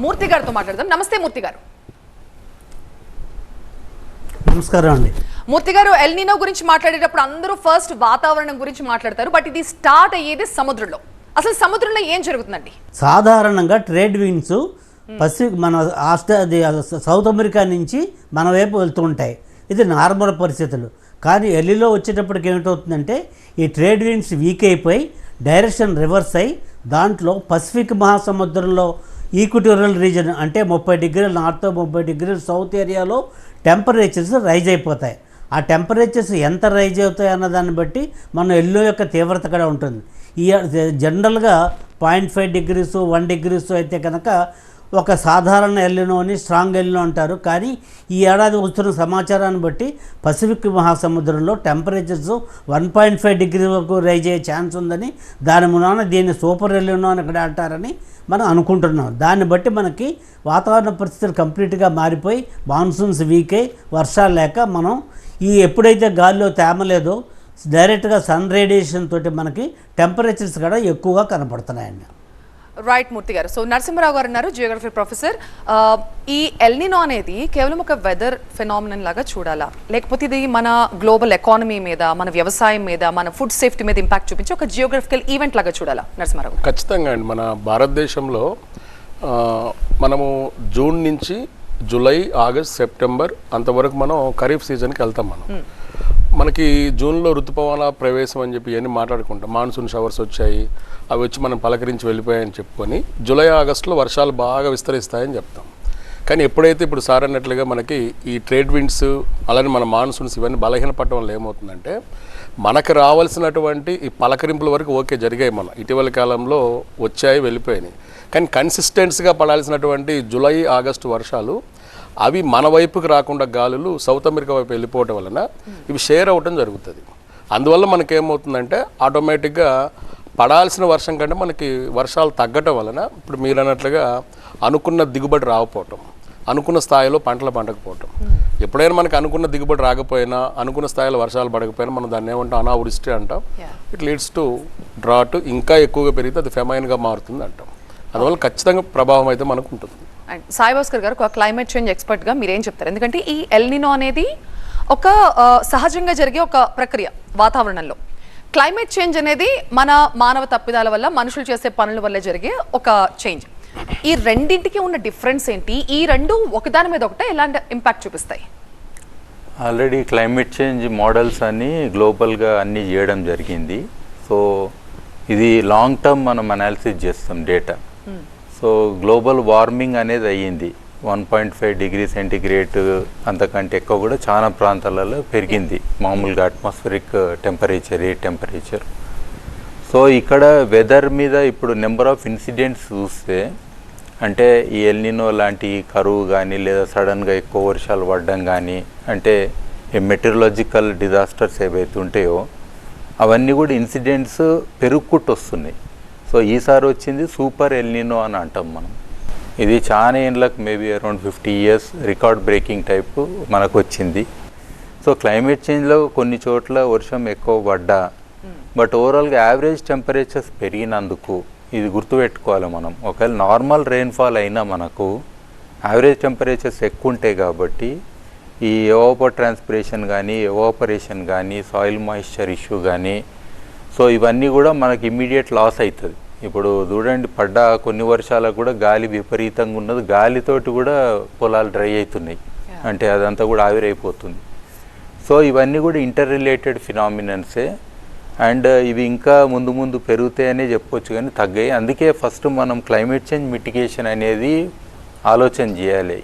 మూర్తి గారితో మాట్లాడదాం. నమస్తే మూర్తి గారు. నమస్కారం అండి. మూర్తి గారు, ఎల్ నినో గురించి మాట్లాడేటప్పుడు అందరూ ఫస్ట్ వాతావరణం గురించి మాట్లాడతారు, బట్ ఇది స్టార్ట్ అయ్యేది సముద్రంలో. అసలు సముద్రంలో ఏం జరుగుతుందండి? సాధారణంగా ట్రేడ్ విండ్స్ పసిఫిక్ మన సౌత్ అమెరికా నుంచి మన వైపు వెళ్తూ ఉంటాయి. ఇది నార్మల్ పరిస్థితులు. కానీ ఎల్లిలో వచ్చేటప్పటికి ఏమిటవుతుందంటే ఈ ట్రేడ్ విండ్స్ వీక్ అయిపోయి డైరెక్షన్ రివర్స్ అయ్యి దాంట్లో పసిఫిక్ మహాసముద్రంలో ఈక్వటోరియల్ రీజన్ అంటే 30 డిగ్రీల నార్త్ 30 డిగ్రీల సౌత్ ఏరియాలో టెంపరేచర్స్ రైజ్ అయిపోతాయి. ఆ టెంపరేచర్స్ ఎంత రైజ్ అవుతాయి అన్న దాన్ని బట్టి మన ఎల్లో యొక్క తీవ్రత కూడా ఉంటుంది. ఈ జనరల్గా 0.5 డిగ్రీస్ 1 డిగ్రీస్ అయితే కనుక ఒక సాధారణ ఎల్లినో అని స్ట్రాంగ్ ఎల్లినో అంటారు. కానీ ఈ ఏడాది వస్తున్న సమాచారాన్ని బట్టి పసిఫిక్ మహాసముద్రంలో టెంపరేచర్స్ 1.5 డిగ్రీ వరకు రైజ్ అయ్యే ఛాన్స్ ఉందని, దాని మూలాన దీన్ని సూపర్ ఎల్లినో అని ఇక్కడ అంటారని మనం అనుకుంటున్నాం. దాన్ని బట్టి మనకి వాతావరణ పరిస్థితులు కంప్లీట్గా మారిపోయి మాన్సూన్స్ వీక్ అయి వర్షాలు లేక మనం ఎప్పుడైతే గాలిలో తేమ లేదో డైరెక్ట్గా సన్ రేడియేషన్ తోటి మనకి టెంపరేచర్స్ కూడా ఎక్కువగా కనపడుతున్నాయండి. రైట్ మూర్తి గారు. సో నరసింహరావు గారు ఉన్నారు, జియోగ్రఫీ ప్రొఫెసర్. ఈ ఎల్ నినో అనేది కేవలం ఒక వెదర్ ఫెనామినన్ లాగా చూడాలా, లేకపోతే ఇది మన గ్లోబల్ ఎకానమీ మీద, మన వ్యవసాయం మీద, మన ఫుడ్ సేఫ్టీ మీద ఇంపాక్ట్ చూపించి ఒక జియోగ్రఫికల్ ఈవెంట్ లాగా చూడాలా? నరసింహరావు. ఖచ్చితంగా అండి. మన భారతదేశంలో మనము జూన్ నుంచి జూలై, ఆగస్ట్, సెప్టెంబర్ అంతవరకు మనం ఖరీఫ్ సీజన్కి వెళ్తాం. మనకి జూన్లో ఋతుపవన ప్రవేశం అని చెప్పి ఇవన్నీ మాట్లాడుకుంటాం. మాన్సూన్ షవర్స్ వచ్చాయి, అవి వచ్చి మనం పలకరించి వెళ్ళిపోయాయని చెప్పుకొని జూలై, ఆగస్టులో వర్షాలు బాగా విస్తరిస్తాయని చెప్తాం. కానీ ఎప్పుడైతే ఇప్పుడు సార్ అన్నట్లుగా మనకి ఈ ట్రేడ్ విండ్స్ అలానే మన మాన్సూన్స్ ఇవన్నీ బలహీనపడటం వల్ల ఏమవుతుందంటే మనకు రావాల్సినటువంటి ఈ పలకరింపుల వరకు ఓకే జరిగాయి, మన ఇటీవల కాలంలో వచ్చాయి, వెళ్ళిపోయినాయి. కానీ కన్సిస్టెన్స్గా పడాల్సినటువంటి జూలై, ఆగస్టు వర్షాలు అవి మన వైపుకి రాకుండా గాలులు సౌత్ అమెరికా వైపు వెళ్ళిపోవటం వలన ఇవి షేర్ అవ్వటం జరుగుతుంది. అందువల్ల మనకేమవుతుందంటే ఆటోమేటిక్గా పడాల్సిన వర్షం కంటే మనకి వర్షాలు తగ్గటం వలన ఇప్పుడు మీరు అన్నట్లుగా అనుకున్న దిగుబడి రాకపోవటం, అనుకున్న స్థాయిలో పంటలు పండకపోవటం. ఎప్పుడైనా మనకి అనుకున్న దిగుబడి రాకపోయినా, అనుకున్న స్థాయిలో వర్షాలు పడకపోయినా మనం దాన్ని ఏమంటాం, అనావృష్టి అంటాం. It leads to drought. ఇంకా ఎక్కువగా పెరిగితే అది ఫెమైన్గా మారుతుంది అంటాం. అందువల్ల ఖచ్చితంగా ప్రభావం అయితే మనకు ఉంటుంది. అండ్ సాయి భాస్కర్ గారు, ఒక క్లైమేట్ చేంజ్ ఎక్స్పర్ట్గా మీరేం చెప్తారు? ఎందుకంటే ఈ ఎల్ నినో అనేది ఒక సహజంగా జరిగే ఒక ప్రక్రియ వాతావరణంలో. క్లైమేట్ చేంజ్ అనేది మన మానవ తప్పిదాల వల్ల, మనుషులు చేసే పనుల వల్ల జరిగే ఒక చేంజ్. ఈ రెండింటికి ఉన్న డిఫరెన్స్ ఏంటి? ఈ రెండు ఒకదాని మీద ఒకటే ఎలాంటి ఇంపాక్ట్ చూపిస్తాయి? ఆల్రెడీ క్లైమేట్ చేంజ్ మోడల్స్ అన్ని గ్లోబల్గా అన్నీ చేయడం జరిగింది. సో ఇది లాంగ్ టర్మ్ మనం అనాలిసిస్ చేస్తాం డేటా. సో గ్లోబల్ వార్మింగ్ అనేది అయ్యింది. 1.5 డిగ్రీ సెంటిగ్రేడ్ అంతకంటే ఎక్కువ కూడా చాలా ప్రాంతాలలో పెరిగింది మామూలుగా atmospheric temperature, air temperature. So ఇక్కడ వెదర్ మీద ఇప్పుడు నెంబర్ ఆఫ్ ఇన్సిడెంట్స్ చూస్తే, అంటే ఈ ఎల్ నినో లాంటి కరువు కానీ లేదా సడన్గా ఎక్కువ వర్షాలు పడడం కానీ, అంటే ఈ మెటీరియలాజికల్ డిజాస్టర్స్ ఏవైతే ఉంటాయో అవన్నీ కూడా ఇన్సిడెంట్స్ పెరుగుకుంటూ వస్తున్నాయి. సో ఈసారి వచ్చింది సూపర్ ఎల్ నినో అని అంటాం మనం. ఇది చాలా ఏళ్ళకి maybe around 50 years record breaking type మనకు వచ్చింది. సో క్లైమేట్ చేంజ్లో కొన్ని చోట్ల వర్షం ఎక్కువ పడ్డా, బట్ ఓవరాల్గా యావరేజ్ టెంపరేచర్స్ పెరిగినందుకు ఇది గుర్తుపెట్టుకోవాలి మనం. ఒకవేళ నార్మల్ రెయిన్ఫాల్ అయినా మనకు యావరేజ్ టెంపరేచర్స్ ఎక్కువ ఉంటాయి కాబట్టి ఈ ఎవాపరేషన్ కానీ ఎవాపరేషన్ కానీ సాయిల్ మాయిశ్చర్ ఇష్యూ కానీ, సో ఇవన్నీ కూడా మనకి ఇమ్మీడియట్ లాస్ అవుతుంది. ఇప్పుడు చూడండి, పడ్డ కొన్ని వర్షాలకు కూడా గాలి విపరీతంగా ఉన్నది, గాలితోటి కూడా పొలాలు డ్రై అవుతున్నాయి, అంటే అదంతా కూడా ఆవిరైపోతుంది. సో ఇవన్నీ కూడా ఇంటర్ రిలేటెడ్ ఫినామినన్సే. అండ్ ఇవి ఇంకా ముందు ముందు పెరుగుతాయనే చెప్పొచ్చు కానీ తగ్గాయి. అందుకే ఫస్ట్ మనం క్లైమేట్ చేంజ్ మిటిగేషన్ అనేది ఆలోచన చేయాలి.